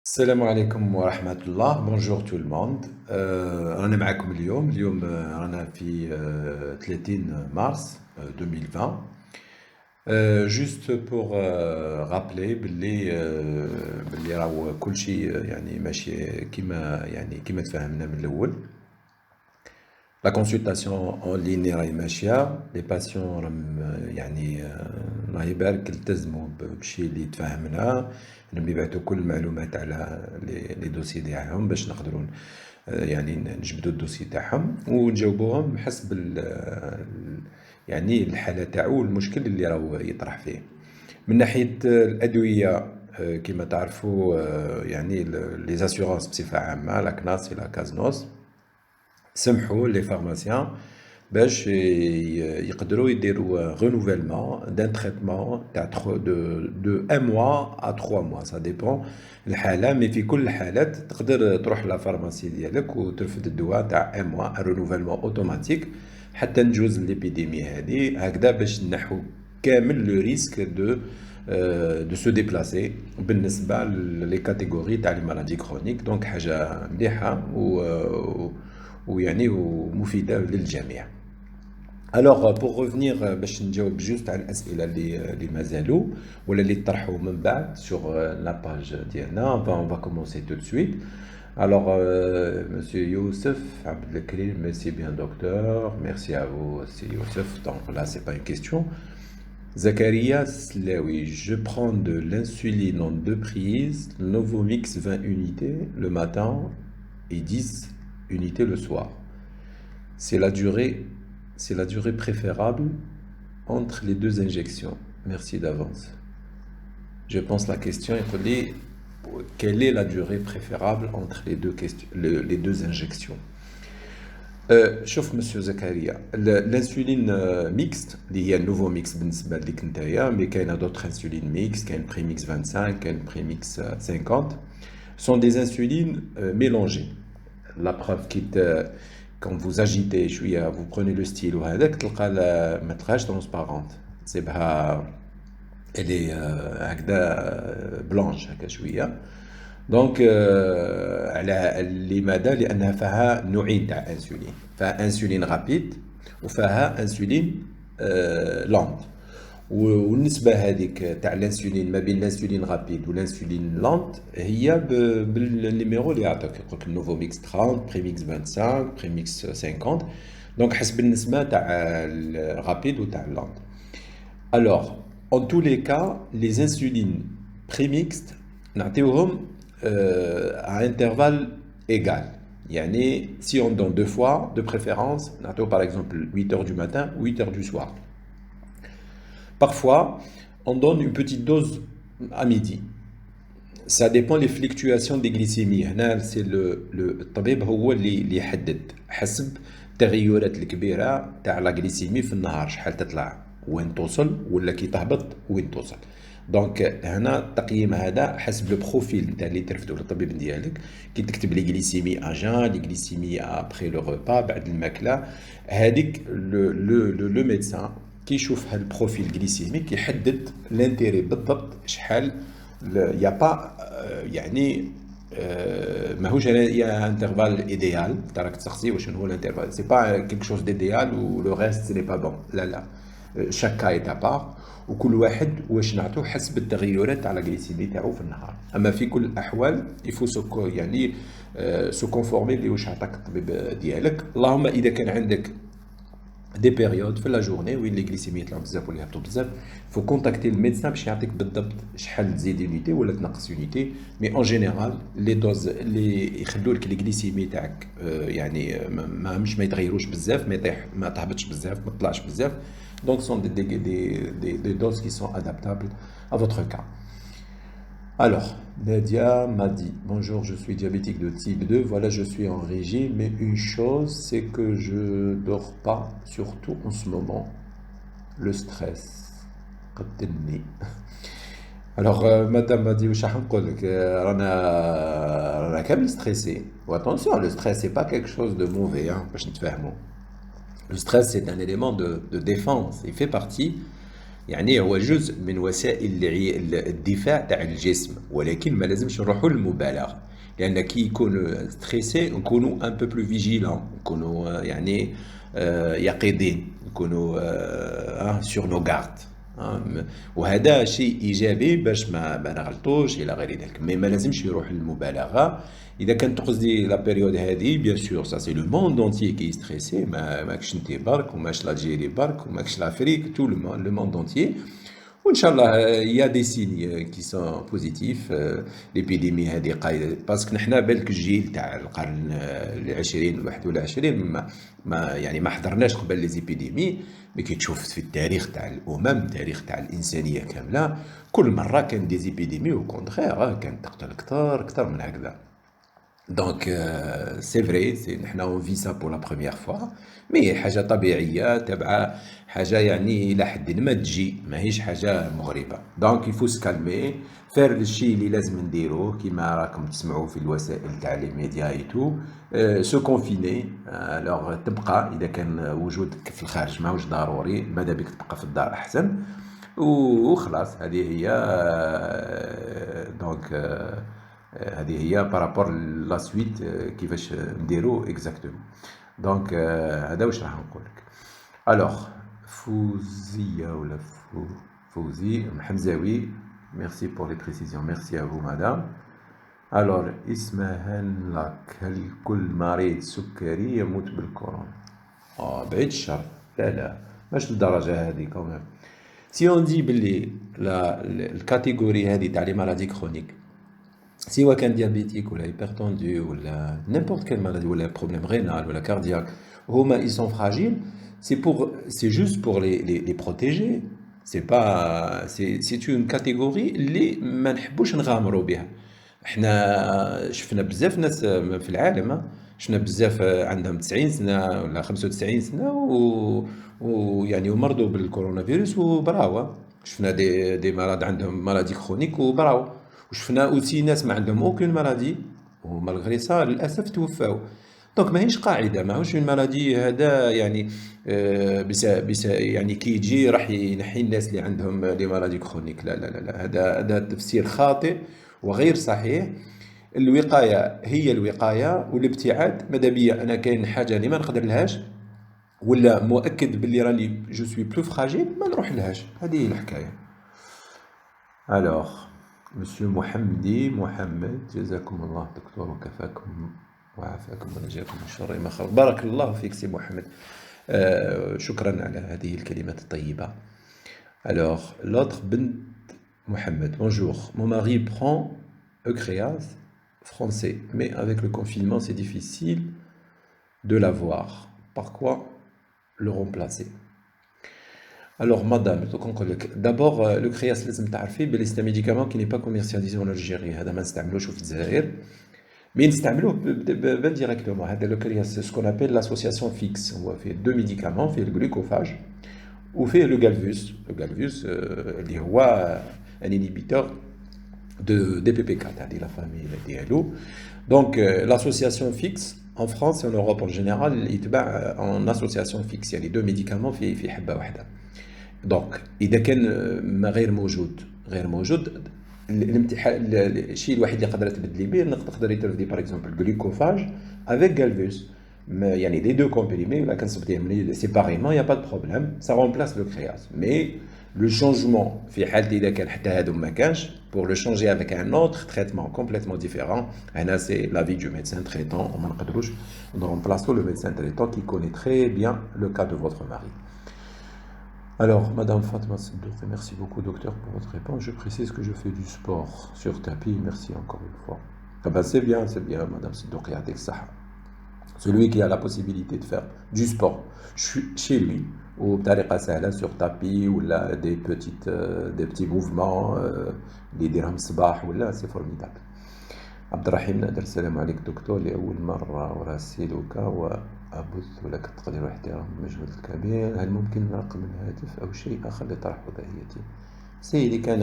السلام عليكم ورحمة الله. بونجور تو الموند. رانا معاكم اليوم رانا في 30 مارس 2020. جوست بور رابلي باللي راهو كل شيء يعني ماشي كيما تفاهمنا من الأول. لا كونسلطاسيون اون لين راهي ماشيه، لي باسيون راهم يعني الله يبارك التزموا بالشيء اللي تفاهمنا، انهم يبعثوا كل المعلومات على لي دوسي تاعهم باش نقدروا يعني نجبدوا الدوسي تاعهم ونجاوبوهم حسب يعني الحاله تاعو والمشكل اللي راهو يطرح فيه. من ناحيه الادويه، كما تعرفوا يعني لي زاسيورونس بصفه عامه، لا كناس لا كازنوس، سمحوا لي فارماسيان باش يقدروا يديروا رينوفيلمون دان تريتمون تاع دو 1 موا ا 3 موا، سا ديبون الحاله. مي في كل الحالات تقدر تروح لا فارماسي ديالك وترفد الدواء تاع 1 موا، رينوفيلمون اوتوماتيك حتى نجوز ليبيديمي هذه هكذا، باش نحو كامل لو ريسك دو سو ديبلاسي بالنسبه لي كاتيجوري تاع لي مالادي كرونيك. دونك حاجه مليحه ويعني ومفيده للجميع. الوغ بور ريفنيغ باش نجاوب جوست على الاسئله اللي مازالوا ولا اللي طرحوا من بعد سور لا باج ديالنا. اون فا كومونسي تو سويت. Alors, Monsieur Youssef Abdelkrim, merci bien docteur, merci à vous, c'est Youssef. Donc là, c'est pas une question. Zakaria Slaoui, je prends de l'insuline en 2 prises, Novomix 20 unités le matin et 10 unités le soir. C'est la durée, c'est la durée préférable entre les 2 injections. Merci d'avance. Je pense la question est posée, quelle est la durée préférable entre les 2 injections. شوف مسيو زكريا، الانسولين ميكست اللي هي النوفو ميكس بالنسبه لك نتايا، مي كاينه دوطخ انسولين ميكس، كاين بريميكس 25، كاين بريميكس 50، sont des insulines mélangées. La preuve quand vous agitez شويه، vous prenez le stylo هذاك تلقى ما تلقاهاش transparente، تسيبها elle est هكذا بلانش هكا شويه. دونك على لماذا؟ لانها فيها نوعين تاع انسولين، فيها انسولين رابيد وفيها انسولين لونت. والنسبه هذيك تاع الانسولين ما بين الانسولين رابيد والانسولين لونت هي بالنيميرو اللي يعطيك، يقول لك نوفوميكس 30، بريميكس 25، بريميكس 50. دونك حسب النسبه تاع الرابيد وتاع اللونت. Alors, en tous les cas, les insulines prémixtes نعطيوهم à intervalle égal. Yani, si on donne 2 fois, de préférence, par exemple 8 heures du matin ou 8 heures du soir. Parfois, on donne une petite dose à midi. Ça dépend des fluctuations des glycémies. C'est le tabib هو اللي يحدد حسب التغيرات الكبيرة تاع لا glycémie في النهار، شحال تطلع وين توصل، ولا كي تهبط وين توصل. دونك هنا التقييم هذا حسب لو بروفيل نتاع اللي ترفدو للطبيب ديالك، كي تكتب لي غليسيمي اجان، لي غليسيمي ابري لو ريبا بعد الماكله، هذيك لو ميدسان كيشوف هاد البروفيل غليسيميك يحدد لانتيري بالضبط شحال. يا با يعني ماهوش يا انترفال ايديال راك تسقسي واش هو الانترفال، سي با كيك شوز ديديال و لو ريست سي ني با بون، لا لا، شاك كا ايت ابار، وكل واحد واش نعطوه حسب التغيرات تاع لا غليسيمي تاعو في النهار. اما في كل الاحوال يفو يعني سو كونفورمي اللي واش عطاك الطبيب ديالك. اللهم اذا كان عندك دي بيريود في لا جورني وين لي غليسيمي يطلعوا بزاف ولا يهبطوا بزاف، فو كونتاكتي الميدسان باش يعطيك بالضبط شحال تزيد يونيتي ولا تنقص يونيتي. مي اون جينيرال لي دوز اللي يخلوا لك لي غليسيمي تاعك يعني ما يتغيروش بزاف، ما تهبطش بزاف، ما تطلعش بزاف. Donc, ce sont des doses qui sont adaptables à votre cas. Alors, Nadia m'a dit, bonjour, je suis diabétique de type 2, voilà, je suis en régime, mais une chose, c'est que je dors pas, surtout en ce moment, le stress. Alors, madame m'a dit, رانا كامل stressé. Attention, le stress, c'est pas quelque chose de mauvais, باش نتفاهموا. Le stress, c'est un élément de défense. Il fait partie. يعني هو جزء من وسائل الدفاع تاع الجسم، ولكن ما لازمش نروحوا للمبالغه، لان كي يكون ستريسي نكونوا ان بو بلو فيجيلون، نكونوا يعني يقظين، نكونوا سور نو غارد. وهذا شيء ايجابي باش ما نغلطوش الى غير ذلك، مي ما لازمش يروح للمبالغه. اذا كان تقصدي لا بيريود هذه بيان سور سا سي لو موند اونتيي كي ستريسي، ماكش انت برك وماش لالجيري برك وماكش لافريك، تو لو موند اونتيي. وان شاء الله يا دي سيني كي سون بوزيتيف. ليبيديمي هذه قايده باسكو نحنا بالك الجيل تاع القرن العشرين والواحد والعشرين ما حضرناش قبل لي زيبيديمي. مي كي تشوف في التاريخ تاع الامم، التاريخ تاع الانسانيه كامله، كل مره كان دي زيبيديمي او كونتخير كانت تقتل كثر من هكذا. دونك سي فري سي نحنا اون في سا بور لا بروميير فوا، مي حاجه طبيعيه تبع حاجه يعني الى حد ما تجي، ماهيش حاجه مغربه. دونك يفو سكالمي، فير الشيء اللي لازم نديروه كيما راكم تسمعوا في الوسائل تاع لي ميديا اي تو. سو كونفيني، الوغ تبقى اذا كان وجودك في الخارج ماهوش ضروري، ماذا بك تبقى في الدار احسن. وخلاص هذه هي. دونك هذه هي بارابور لا سويت كيفاش نديرو اكزاكتومون. دونك هذا واش راح نقول لك. الوغ فوزيه ولا فوزي حمزاوي، ميرسي بور لي بريسيزيون، ميرسي ا فو مدام. الوغ اسمهان لك، هل كل مريض سكري يموت بالكورونا؟ بعيد الشر، لا ماش للدرجه هذه كومام. سي اون دي بلي الكاتيجوري هذه تاع لي مالادي كرونيك، سواء كان ديابيتيك ولا هيبرتوندو ولا نيمبورت كيل مالادي ولا بروبليم رينال ولا كاردياك، هما ils sont fragiles. C'est juste pour les protéger. C'est une catégorie اللي ما نحبوش نغامروا بها. احنا شفنا بزاف ناس في العالم، شفنا بزاف عندهم 90 سنه ولا 95 سنه ويعني ومرضوا بالكورونا فيروس وبراو. شفنا دي مرض عندهم مالادي كرونيك وبراو، وشفنا اوسي ناس ما عندهم اوكين مالادي ومالغري سا للاسف توفاو. دونك ماهيش قاعده، ماهوش اون مالادي هذا يعني بس يعني كي يجي راح ينحي الناس اللي عندهم لي مالادي كرونيك. لا هذا تفسير خاطئ وغير صحيح. الوقايه هي الوقايه، والابتعاد ماذا بيا انا كاين حاجه اللي ما نقدر لهاش ولا مؤكد باللي راني جو سوي بلو فراجيل ما نروح لهاش. هذه هي الحكايه. الوغ مسيو محمد، جزاكم الله دكتور وكفاكم وعافاكم ونجاكم من شر ما خلق. بارك الله فيك سي محمد، شكرا على هذه الكلمات الطيبة. Alors, l'autre بنت محمد: Bonjour, mon mari prend Eucréas français, mais avec le confinement c'est difficile de l'avoir. Par quoi le remplacer? Alors madame, d'abord le créas لازم تعرفي بلي c'est un médicament qui n'est pas commercialisé en Algérie. هذا ما نستعملوش في الجزائر، mais نستعملوه directement. هذا le créas c'est ce qu'on appelle l'association fixe. هو فيه deux médicaments، فيه الجلوكوفاج وفيه le galvus. Le galvus اللي هو un inhibiteur de DPP4 هذه la famille ديالو. Donc l'association fixe en France et en Europe en général يتباع en association fixe، يعني deux médicaments في حبة واحدة. دونك اذا كان غير موجود الامتحان، الشيء الوحيد اللي قدرت تبدلي به تقدري ترفدي باغ اكزومبل جلوكوفاج افيك جالفوس، يعني دي دو كومبريمي ولا كنصبتيهم سيباريمون يا با دو بروبليم، سا رومبلاس لو كرياس. مي لو شونجمون في حاله اذا كان حتى هادو ما كانش، بور لو شونجي افيك ان اوتر تريتمون كومبليتمون ديفيرون، هنا سي لافي دو ميدسان تريتون وما نقدروش نرومبلاسو لو ميدسان تريتون كي كوني تري بيان لو كا دو فوتر ماري. Alors, Madame Fatma Siddouk, merci beaucoup, docteur, pour votre réponse. Je précise que je fais du sport sur tapis. Merci encore une fois. Ah ben, c'est bien, Madame Siddouk, celui qui a la possibilité de faire du sport chez lui, ou sur tapis, ou là, des petits mouvements, des dirhams sabah, ou là, c'est formidable. Abdelrahim Nader, salam alaikum, docteur, لأول مرة وراسلك وأبث لك التقدير والاحترام بالمجهود الكبير. هل ممكن رقم الهاتف أو شيء آخر لطرح وضعيتي؟ سيدي كان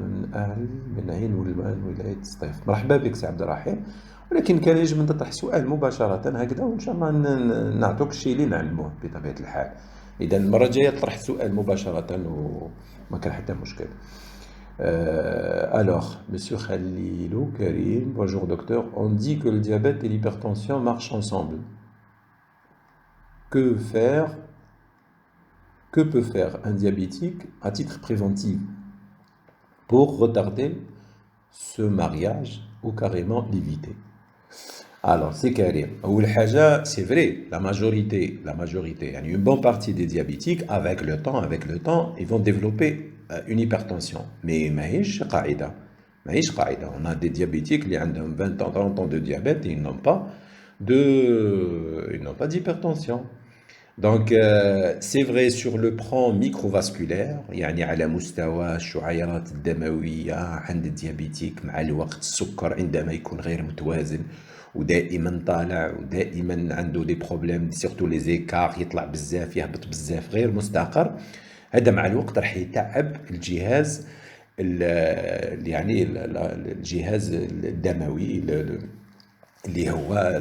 من أهل من عين والمان ولاية سطيف. مرحبا بك سي عبد الرحيم، ولكن كان يجب أن تطرح سؤال مباشرة هكذا، وإن شاء الله نعطوك الشيء اللي نعلموه بطبيعة الحال. إذا المرة الجاية طرح السؤال مباشرة وما كان حتى مشكل. Alors, Monsieur Khalilou Karim, bonjour docteur. On dit que le diabète et l'hypertension marchent ensemble. Que faire, que peut faire un diabétique à titre préventif pour retarder ce mariage ou carrément l'éviter? Alors, c'est carré. Ou c'est vrai, la majorité, une bonne partie des diabétiques, avec le temps, ils vont développer une hypertension. Mais maïch qaïda. On a des diabétiques qui ont 20 ans, 30 ans de diabète et ils n'ont pas d'hypertension. Donc, c'est vrai sur le plan microvasculaire, يعني على مستوى الشعيرات الدموية عند الديابيتيك مع الوقت السكر عندما يكون غير متوازن ودائما طالع ودائما عنده دي بروبليم سيرتو لي زيكار يطلع بزاف يهبط بزاف غير مستقر. هذا مع الوقت راح يتعب الجهاز الجهاز الدموي اللي هو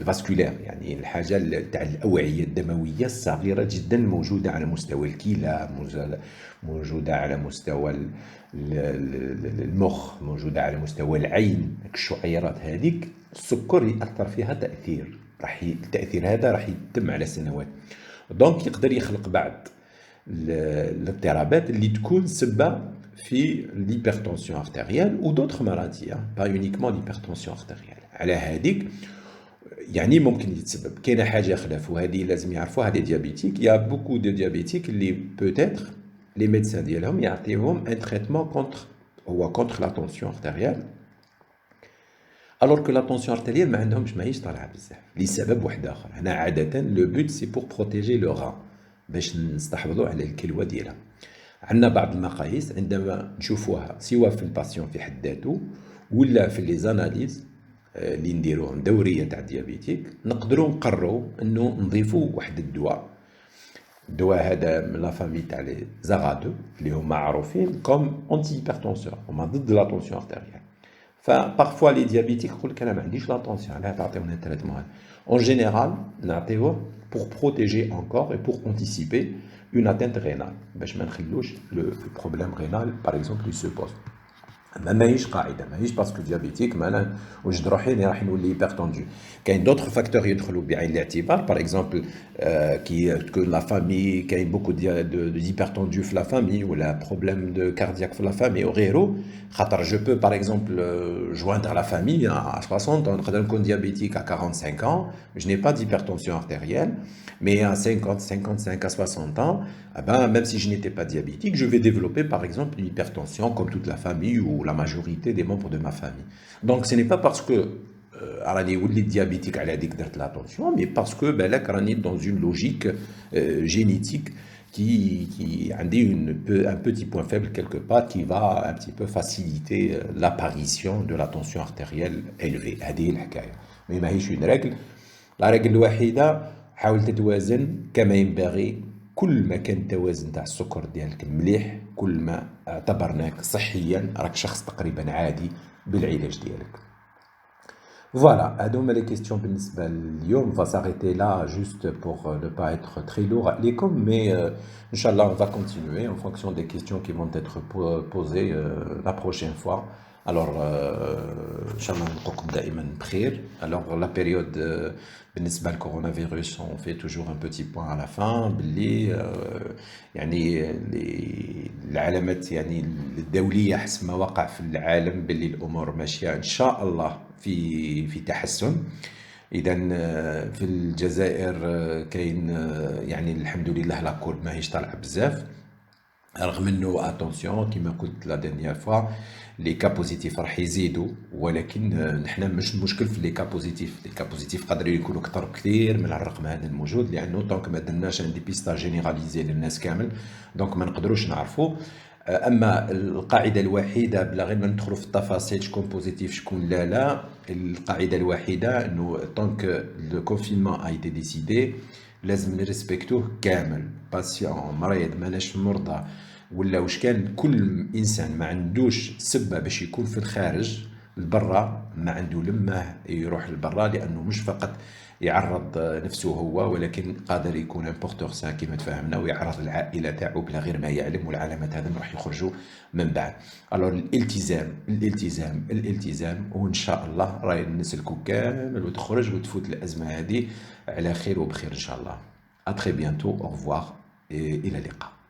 الفاسكولير، يعني الحاجه تاع الاوعيه الدمويه الصغيره جدا موجوده على مستوى الكلى، موجوده على مستوى المخ، موجوده على مستوى العين. الشعيرات هذيك السكر ياثر فيها تاثير، التاثير هذا راح يتم على سنوات. دونك يقدر يخلق بعض الاضطرابات اللي تكون سبه في l'hypertension artérielle ou d'autres maladies, pas uniquement l'hypertension artérielle. على هذيك يعني ممكن يتسبب كاينه حاجه خلاف، وهذه لازم يعرفوها لي ديابيتيك. يا بوكو دو ديابيتيك اللي بوتيتر لي ميدسان ديالهم يعطيوهم ان تريتمون كونتر لا طونسيون ارتيريال، الوغ كو لا طونسيون ارتيريال ما عندهمش ماهيش طالعه بزاف لسبب واحد اخر. هنا عاده لو بوت سي بور بروتيجي لو غان، باش نستحفظوا على الكلوه ديالها. عندنا بعض المقاييس عندما نشوفوها سواء في الباسيون في حد ذاته ولا في لي زاناليز اللي نديروهم دوريه تاع ديابيتيك، نقدروا نقرروا انه نضيفوا واحد الدواء هذا من لا فامي تاع لي زاغادو اللي هما معروفين كوم اونتي هيبرتونسور، هما ضد لا طونسيون ارتيريال. فبارفوا لي ديابيتيك يقول لك انا ما عنديش لا طونسيون، علاه تعطيونا التريتمون هذا؟ اون جينيرال نعطيوه pour protéger encore et pour anticiper une atteinte rénale باش ما نخلوش le problème rénal par exemple il se pose. ماهيش قاعده، ماهيش باسكو ديابيتيك معناه وجد روحي راح نولي هيبرتوندو. كاين دوطخ فاكتور يدخلوا بعين الاعتبار، باغ اكزومبل كي تكون لا فامي كاين بوكو دو هيبرتوندو في لا فامي ولا بروبليم دو كاردياك في لا فامي وغيره. خاطر جو بو باغ اكزومبل جويندر لا فامي à 60 ans، نقدر نكون ديابيتيك à 45 ans je n'ai pas d'hypertension artérielle، mais à 50, 55, à 60 ans, eh ben, même si je n'étais pas diabétique, je vais développer par exemple une hypertension comme toute la famille ou la majorité des membres de ma famille. Donc ce n'est pas parce que راني وليت diabétique على هذيك درت la tension, mais parce que بالك راني dans une logique génétique qui a un petit point faible quelque part qui va un petit peu faciliter l'apparition de la tension artérielle élevée. هذه الحكايه، mais ماهيش une règle. la règle الوحيده حاول تتوازن كما ينبغي. كل ما كان التوازن تاع السكر ديالك مليح، كل ما اعتبرناك صحيا راك شخص تقريبا عادي بالعلاج ديالك. Voilà, هادوما les questions بالنسبة لليوم. On va s'arrêter là juste pour ne pas être très lourd عليكم, mais Inch'Allah on va continuer en fonction des questions qui vont être posées la prochaine fois. Alors Inch'Allah نلقاكم دائما بخير. Alors la période بالنسبة للكورونا on fait toujours un petit point à la fin باللي يعني العلامات يعني الدولية حسب ما وقع في العالم باللي الأمور ماشية إن شاء الله في تحسن. إذا في الجزائر كاين يعني الحمد لله لا كورب ماهيش طالعة بزاف، رغم انه اتونسيون كيما قلت لا دانيير فوا لي كا بوزيتيف راح يزيدوا، ولكن نحنا مش المشكل في لي كا بوزيتيف. لي كا بوزيتيف قادرين يكونوا اكثر بكثير من الرقم هذا الموجود، لانه طونك ما درناش ان ديبيستاج جينيراليزي للناس كامل، دونك ما نقدروش نعرفوا. اما القاعده الوحيده بلا غير ما ندخلوا في التفاصيل شكون بوزيتيف شكون لا، القاعده الوحيده انه طونك لو كونفينمون ا ايتي ديسيدي لازم نريسبكتوه كامل. باسيون مريض ماناش مرضى ولا واش كان كل انسان ما عندوش سبه باش يكون في الخارج لبرا ما عنده لمه يروح لبرا، لانه مش فقط يعرض نفسه هو، ولكن قادر يكون ان بورتور سان كيما تفاهمنا، ويعرض العائله تاعو بلا غير ما يعلم، والعلامات هذا راح يخرجوا من بعد. الوغ الالتزام الالتزام الالتزام، وان شاء الله راهي نسلكوا كامل وتخرج وتفوت الازمه هذه على خير وبخير ان شاء الله. ا تري بيانتو، او ريفوار، الى اللقاء.